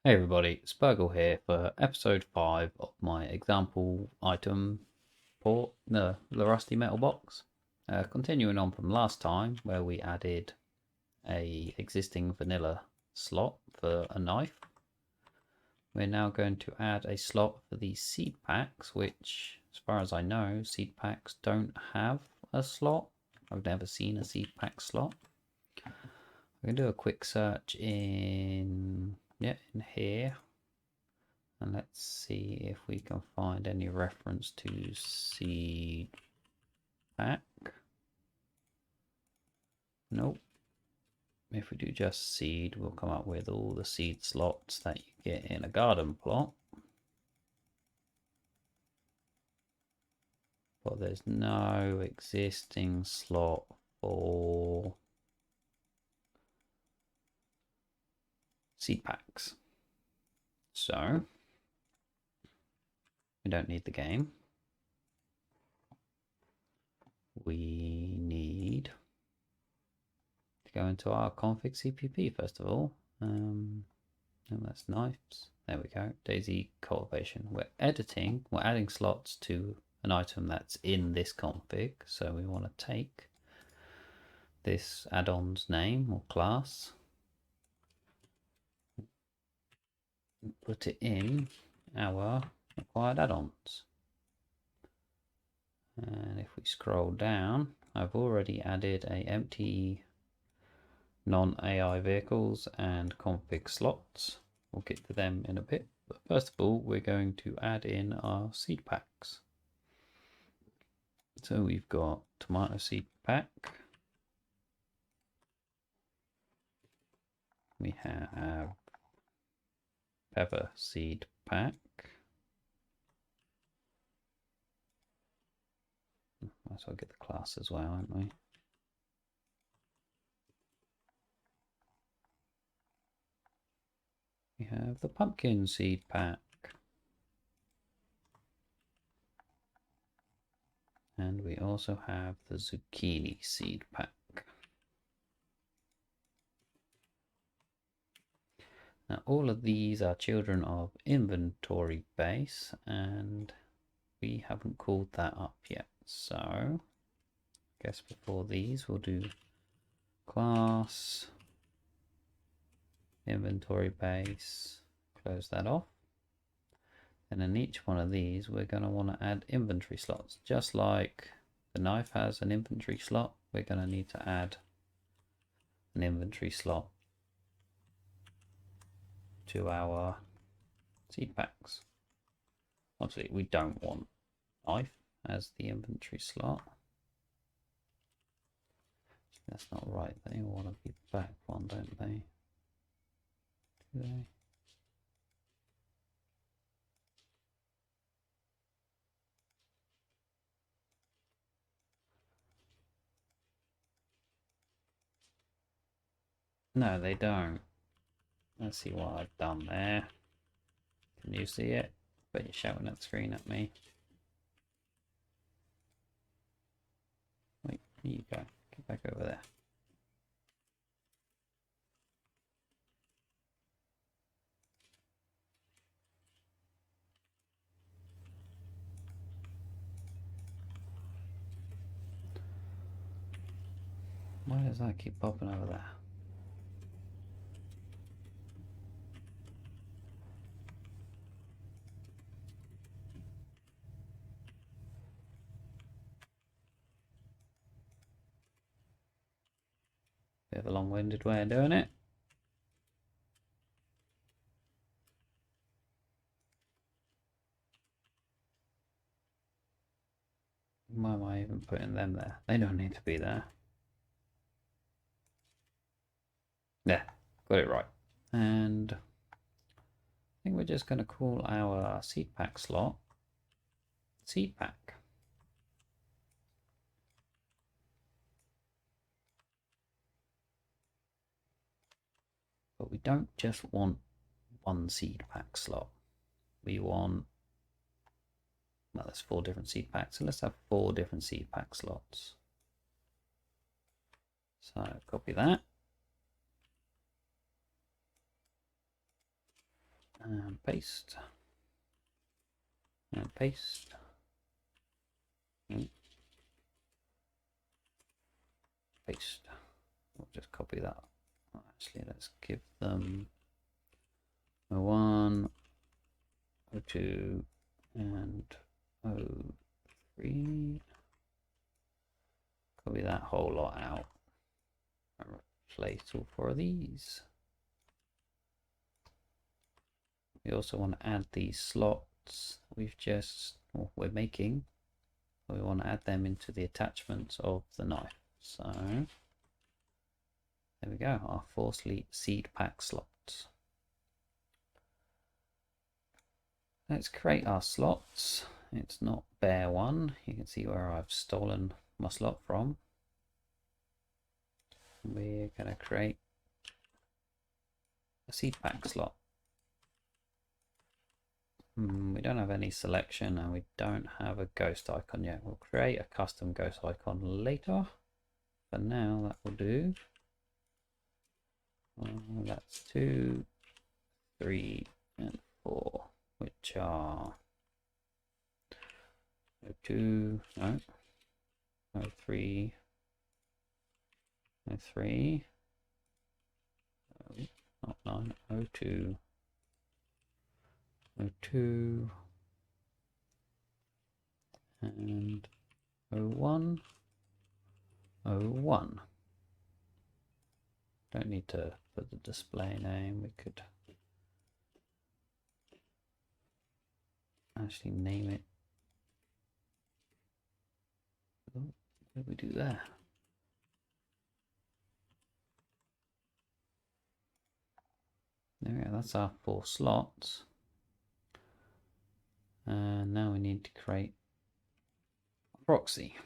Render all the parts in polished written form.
Hey everybody, Spurgle here for episode 5 of my example item port, the rusty metal box. Continuing on from last time where we added a existing vanilla slot for a knife. We're now going to add a slot for the seed packs, which as far as I know, seed packs don't have a slot. I've never seen a seed pack slot. I can do a quick search in here. And let's see if we can find any reference to seed pack. Nope. If we do just seed, we'll come up with all the seed slots that you get in a garden plot. But there's no existing slot for seed packs. So we don't need the game. We need to go into our config CPP first of all. And that's knives. There we go. Daisy cultivation. We're adding slots to an item that's in this config. So we want to take this add-on's name or class, and put it in our required add-ons. And if we scroll down, I've already added a empty non-AI vehicles and config slots. We'll get to them in a bit, but first of all we're going to add in our seed packs. So we've got tomato seed pack, we have pepper seed pack, might as well get the class as well, aren't we? We have the pumpkin seed pack. And we also have the zucchini seed pack. Now all of these are children of inventory base, and we haven't called that up yet. So I guess before these we'll do class inventory base, close that off. And in each one of these we're going to want to add inventory slots. Just like the knife has an inventory slot, we're going to need to add an inventory slot to our seed packs. Obviously we don't want knife as the inventory slot. That's not right. They all want to be back one, don't they? Do they? No, they don't. Let's see what I've done there. Can you see it? But you're shouting at the screen at me. Wait, here you go. Get back over there. Why does that keep popping over there? Bit of a long-winded way of doing it. Why am I even putting them there? They don't need to be there. Yeah, got it right. And I think we're just going to call our seed pack slot seed pack. But we don't just want one seed pack slot. We want, well, there's 4 different seed packs, so let's have 4 different seed pack slots. So copy that. and paste, and paste. Paste. We'll just copy that. Actually, let's give them 01, 02, and 03. Copy that whole lot out and replace all four of these. We also want to add these slots we're making. We want to add them into the attachments of the knife. So there we go, our 4 seed pack slots. Let's create our slots. It's not bare one. You can see where I've stolen my slot from. We're going to create a seed pack slot. We don't have any selection and we don't have a ghost icon yet. We'll create a custom ghost icon later. For now, that will do. That's 2, 3, and 4, which are 02, no, 03, 03, not 9, 02, 02, and 01, 01. Don't need to put the display name. We could actually name it. What did we do there? There we go. That's our 4 slots. And now we need to create a proxy.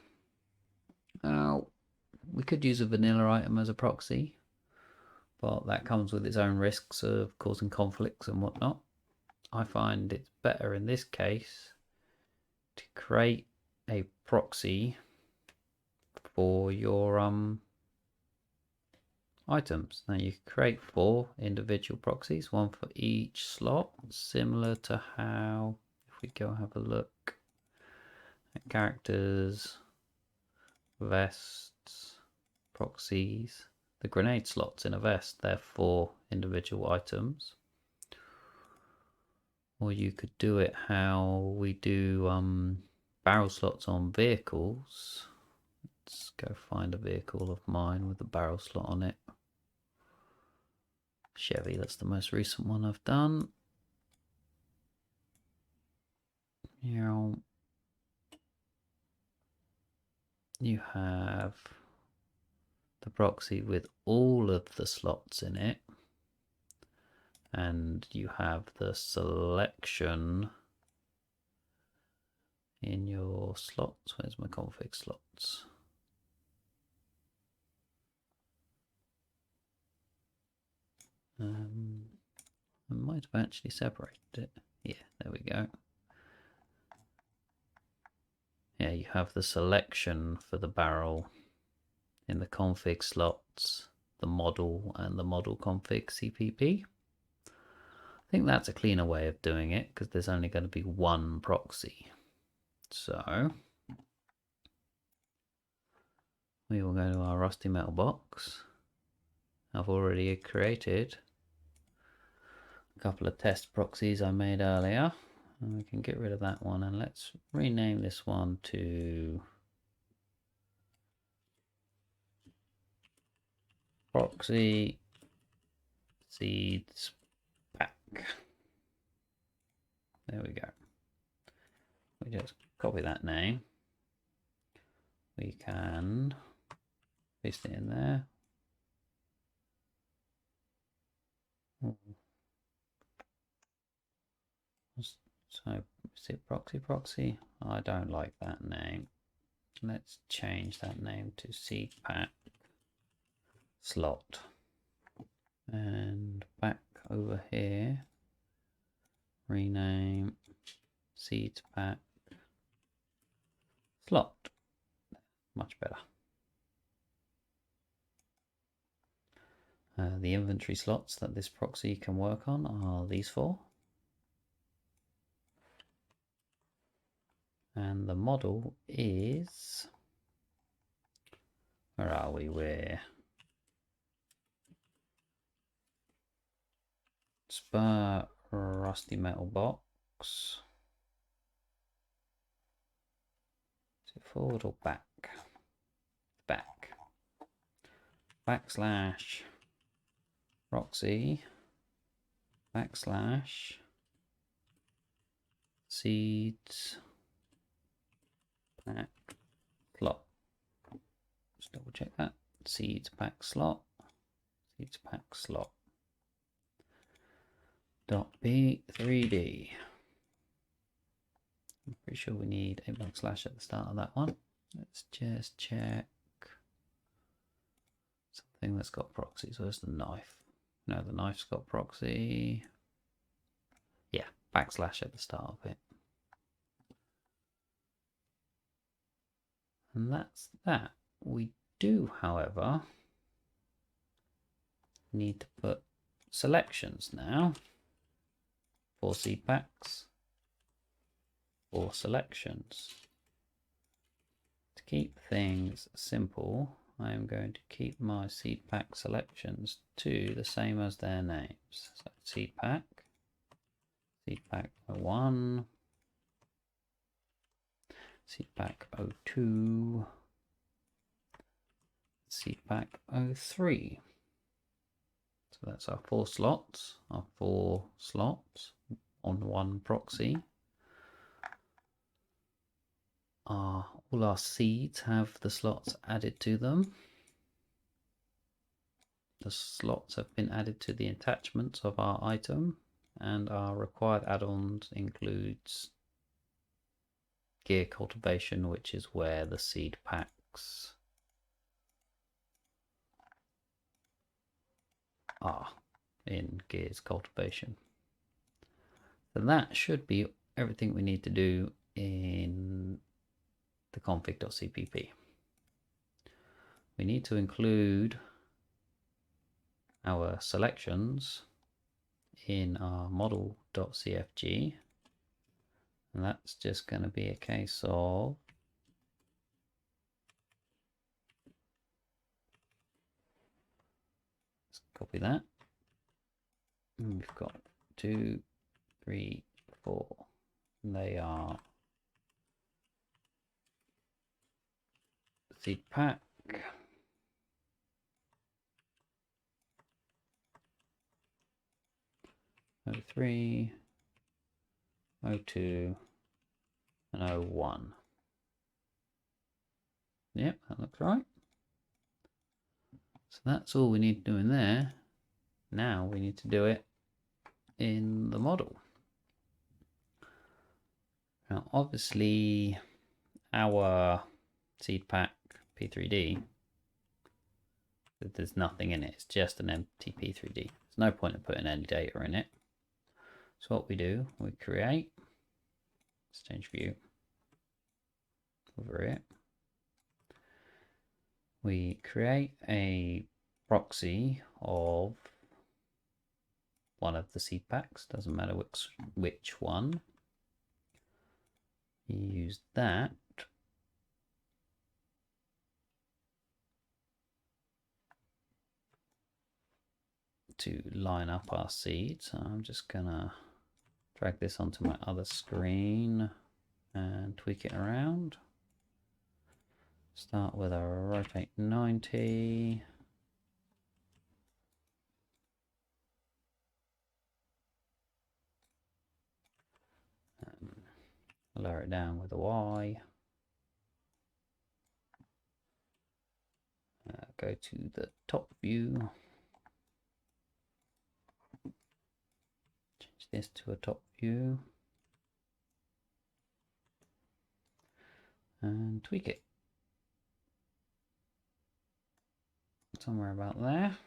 Now, we could use a vanilla item as a proxy, but that comes with its own risks of causing conflicts and whatnot. I find it's better in this case to create a proxy for your items. Now you can create 4 individual proxies, one for each slot, similar to how, if we go have a look at characters, vests, proxies, the grenade slots in a vest, they're 4 individual items. Or you could do it how we do barrel slots on vehicles. Let's go find a vehicle of mine with a barrel slot on it. Chevy, that's the most recent one I've done. You have the proxy with all of the slots in it, and you have the selection in your slots. Where's my config slots? I might have actually separated it. Yeah, there we go. Yeah, you have the selection for the barrel in the config slots, the model, and the model config CPP. I think that's a cleaner way of doing it because there's only going to be one proxy. So we will go to our rusty metal box. I've already created a couple of test proxies I made earlier, and we can get rid of that one, and let's rename this one to proxy seeds pack. There we go. We just copy that name. We can paste it in there. So is it proxy? I don't like that name. Let's change that name to seed pack slot. And back over here, rename seed pack slot. Much better. The inventory slots that this proxy can work on are these 4. And the model is, where are we? We're spur rusty metal box. Is it forward or back? Back. Backslash proxy backslash seeds pack slot. Just double check that. Seeds pack slot. Seeds pack slot. .p3d. I'm pretty sure we need a backslash at the start of that one. Let's just check something that's got proxies. Where's the knife? No, the knife's got proxy. Yeah, backslash at the start of it. And that's that. We do, however, need to put selections now for seed packs or selections. To keep things simple, I am going to keep my seed pack selections to the same as their names. So seed pack 1, seed pack 02, seed pack 03. So that's our 4 slots, on one proxy. All our seeds have the slots added to them. The slots have been added to the attachments of our item, and our required add-ons includes gear cultivation, which is where the seed packs are in gears cultivation. So that should be everything we need to do in the config.cpp. We need to include our selections in our model.cfg, and that's just going to be a case of let's copy that. And we've got 2, 3, 4. And they are seed pack, O3, O2, and O1. Yep, that looks right. So that's all we need to do in there. Now we need to do it in the model. Now obviously our seed pack P3D, there's nothing in it, it's just an empty P3D. There's no point in putting any data in it. So what we do, we create, let's change view over it. We create a proxy of one of the seed packs, doesn't matter which one. You use that to line up our seeds. So I'm just gonna drag this onto my other screen and tweak it around. Start with a rotate 90. Lower it down with a Y. Go to the top view. Change this to a top view. And tweak it. Somewhere about there.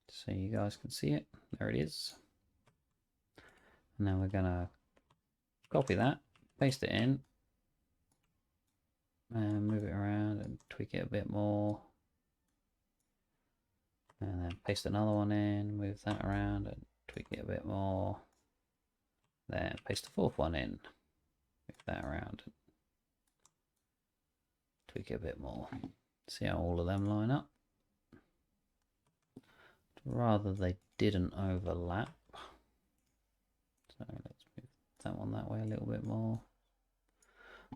So you guys can see it. There it is. And now we're gonna copy that, paste it in, and move it around and tweak it a bit more. And then paste another one in, move that around and tweak it a bit more. Then paste the fourth one in. that around and tweak it a bit more. See how all of them line up. Rather they didn't overlap. So let's move that one that way a little bit more.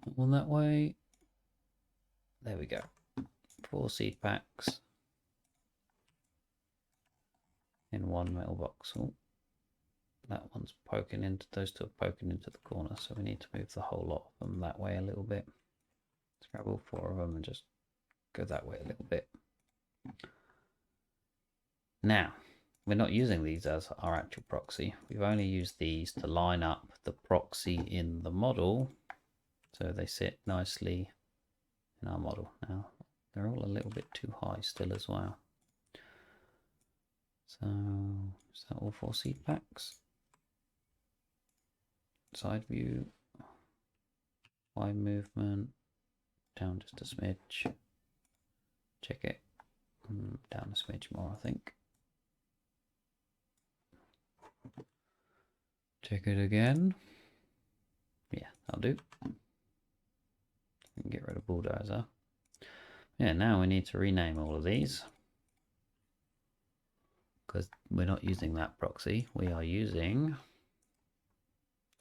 That one that way. There we go. 4 seed packs in one metal box. Oh, that one's poking into, those two are poking into the corner, so we need to move the whole lot of them that way a little bit. Let's grab all 4 of them and just go that way a little bit. Now, we're not using these as our actual proxy. We've only used these to line up the proxy in the model so they sit nicely in our model. Now, they're all a little bit too high still as well. So, is that all 4 seed packs? Side view, Y movement, down just a smidge. Check it, down a smidge more, I think. Check it again. Yeah, that'll do. We can get rid of bulldozer. Yeah, now we need to rename all of these because we're not using that proxy. We are using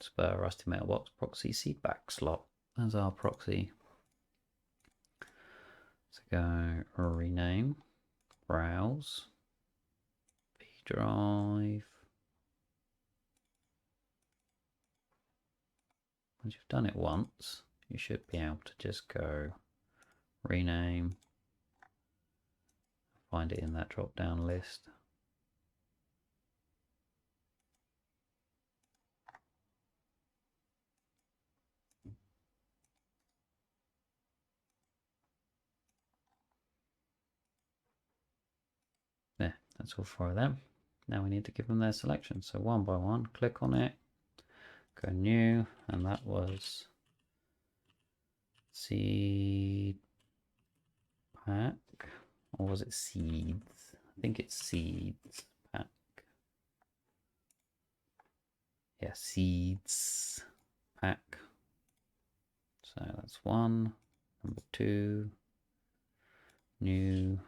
Spur Rusty Metal Box proxy seedback slot as our proxy. So go rename, browse, P drive. Once you've done it once, you should be able to just go rename, find it in that drop down list. There, that's all 4 of them. Now we need to give them their selection. So one by one, click on it, go new, and that was seed pack, or was it seeds? I think it's seeds pack. Yeah, seeds pack. So that's 1. Number 2, new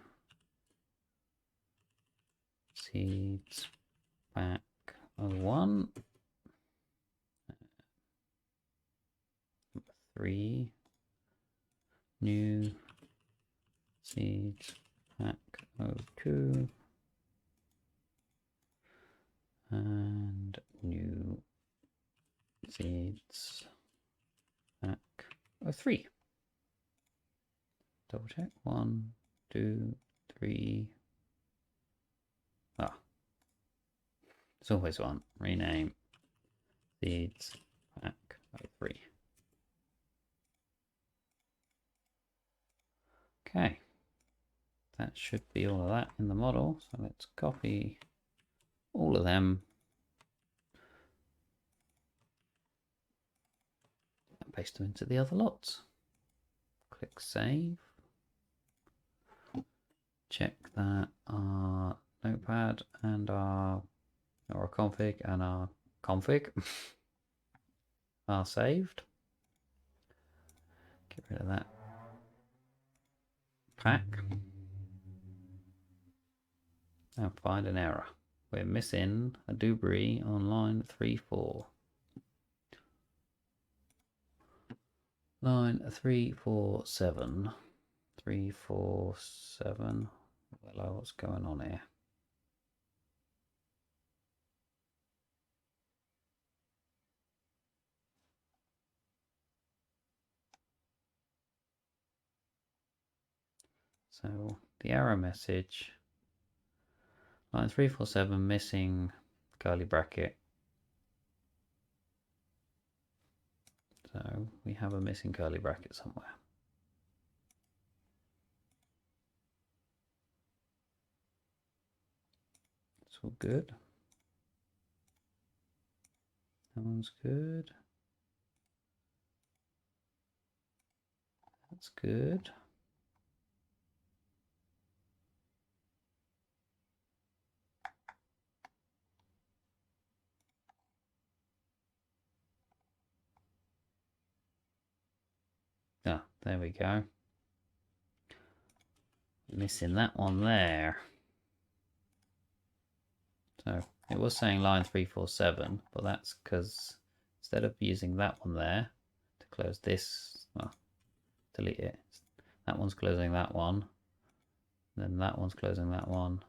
seeds pack 01. Number 3, new seeds pack 02. And new seeds pack 03. Double check. 1, 2, 3. Ah, it's always one. Rename seeds pack 03. Okay, that should be all of that in the model. So let's copy all of them and paste them into the other lots. Click save. Check that our notepad and our config and our config are saved. Get rid of that pack and find an error. We're missing a debris on line 3-4. Line 347. 347. Hello, what's going on here? So the error message, line 347 missing curly bracket. So we have a missing curly bracket somewhere. It's all good. That one's good. That's good. There we go. Missing that one there. So it was saying line 347, but that's because instead of using that one there to close this, well, delete it. That one's closing that one. Then that one's closing that one.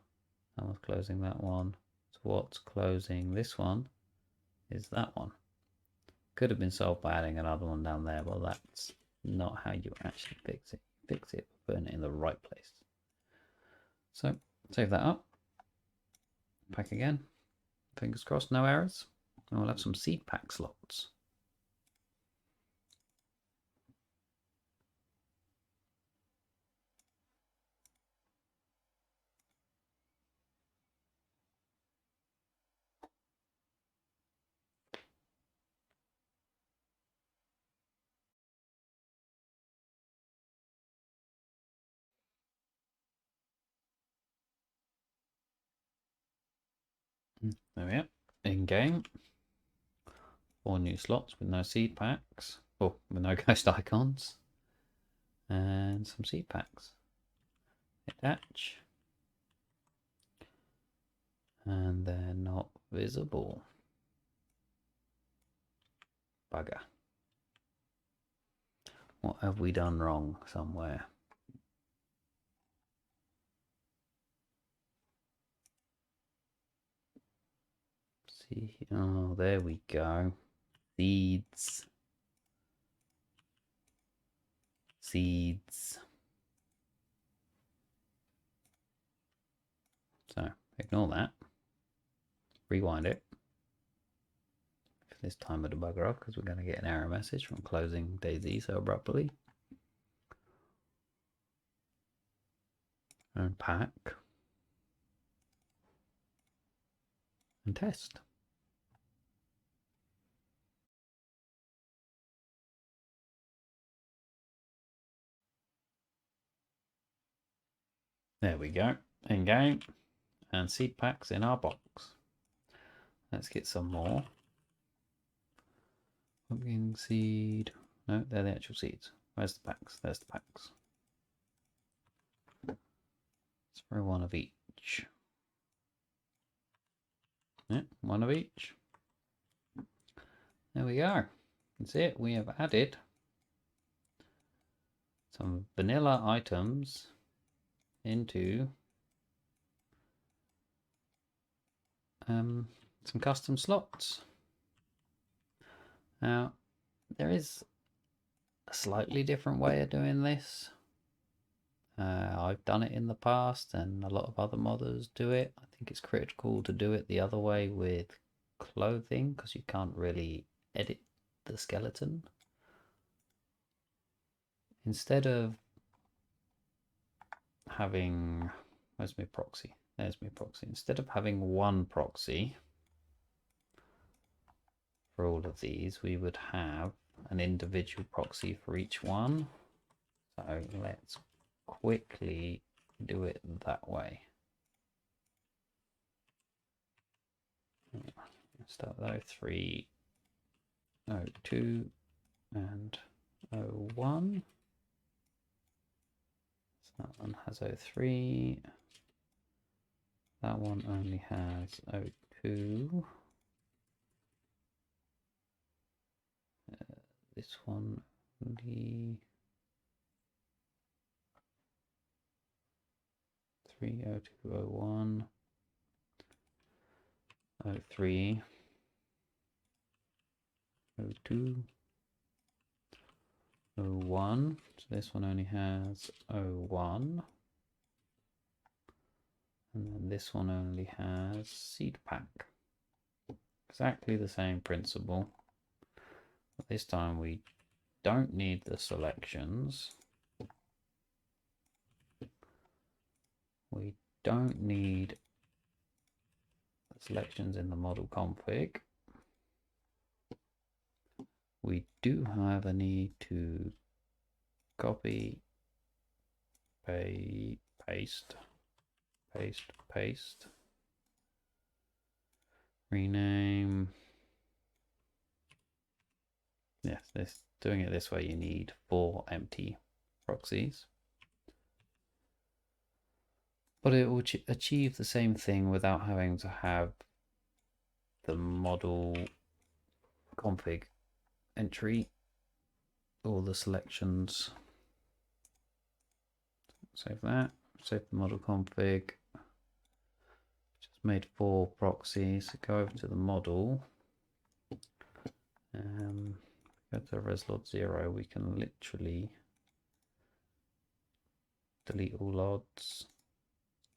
That one's closing that one. So what's closing this one is that one. Could have been solved by adding another one down there, but that's not how you actually fix it. Fix it by putting it in the right place. So save that up. Pack again. Fingers crossed, no errors. And we'll have some seed pack slots. There we are. In game. 4 new slots with no seed packs. Oh, with no ghost icons. And some seed packs. Attach. And they're not visible. Bugger. What have we done wrong somewhere? See, oh, there we go. Seeds. Seeds. So ignore that. Rewind it. This time with the bugger off because we're going to get an error message from closing Daisy so abruptly. And pack. And test. There we go. In game. And seed packs in our box. Let's get some more. Pumpkin seed. No, they're the actual seeds. Where's the packs? There's the packs. Let's throw one of each. Yeah, one of each. There we go. That's it. We have added some vanilla items into some custom slots. Now, there is a slightly different way of doing this. I've done it in the past and a lot of other modders do it. I think it's critical to do it the other way with clothing because you can't really edit the skeleton. Instead of having, where's my proxy? There's my proxy. Instead of having one proxy for all of these, we would have an individual proxy for each one. So let's quickly do it that way. Start with 03, 02, and 01. So that one has 03. That one only has 02. This one only 30201, 03, 02, 01. So this one only has 01. And then this one only has seed pack. Exactly the same principle. But this time we don't need the selections. We don't need the selections in the model config. We do have a need to copy, paste, rename. Yes, doing it this way, you need 4 empty proxies. But it will achieve the same thing without having to have the model config entry or the selections. Save that. Save the model config. Just made 4 proxies. Go over to the model. Go to reslog 0. We can literally delete all odds.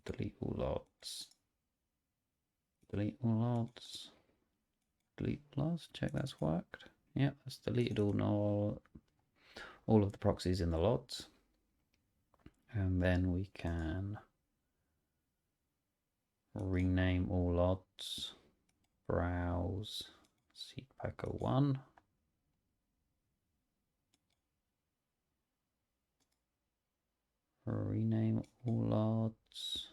Delete all odds. Delete all odds. Delete all odds. Check that's worked. Yeah, that's deleted all of the proxies in the lots. And then we can rename all odds. Browse seedpacker1. Rename all odds.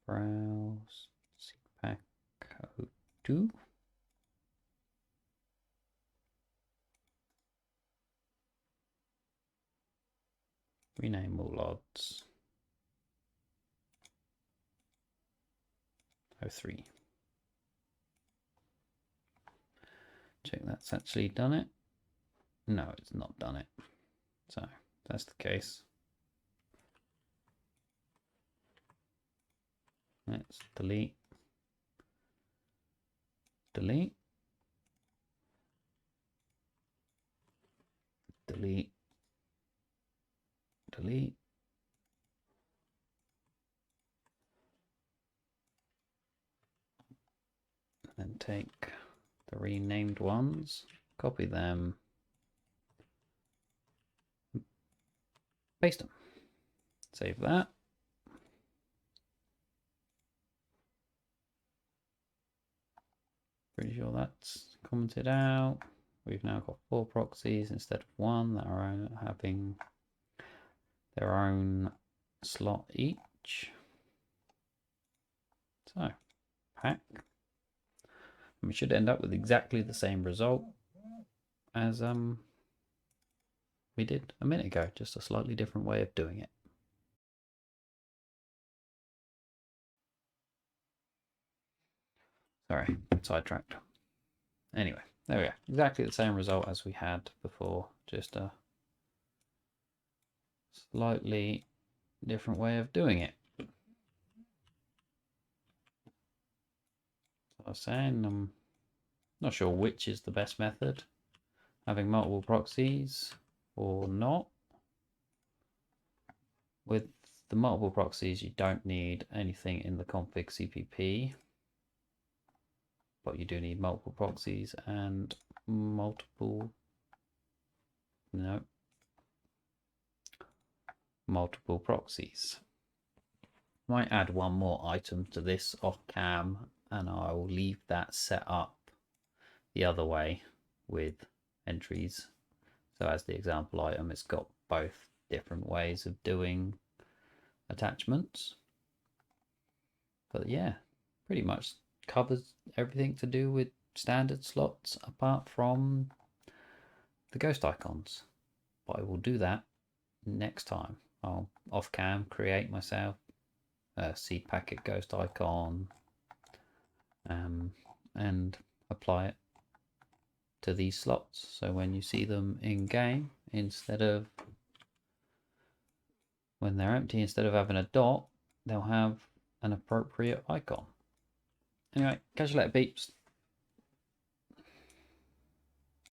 Browse seedpacker2. Rename all odds. 03. Check that's actually done it. No, it's not done it. So if that's the case. Let's delete. Delete. Delete. Delete. And then take the renamed ones, copy them, paste them. Save that. Pretty sure that's commented out. We've now got 4 proxies instead of 1 that are having their own slot each. So, pack. And we should end up with exactly the same result as we did a minute ago, just a slightly different way of doing it. Sorry, sidetracked. Anyway, there we go. Exactly the same result as we had before, just a slightly different way of doing it. So I was saying, I'm not sure which is the best method, having multiple proxies or not. With the multiple proxies, you don't need anything in the config CPP, but you do need multiple proxies and multiple proxies. Might add one more item to this off cam, and I will leave that set up the other way with entries. So as the example item, it's got both different ways of doing attachments. But yeah, pretty much covers everything to do with standard slots apart from the ghost icons. But I will do that next time. I'll off cam create myself a seed packet ghost icon and apply it to these slots. So when you see them in game, instead of when they're empty, instead of having a dot, they'll have an appropriate icon. Anyway, catch you later, peeps.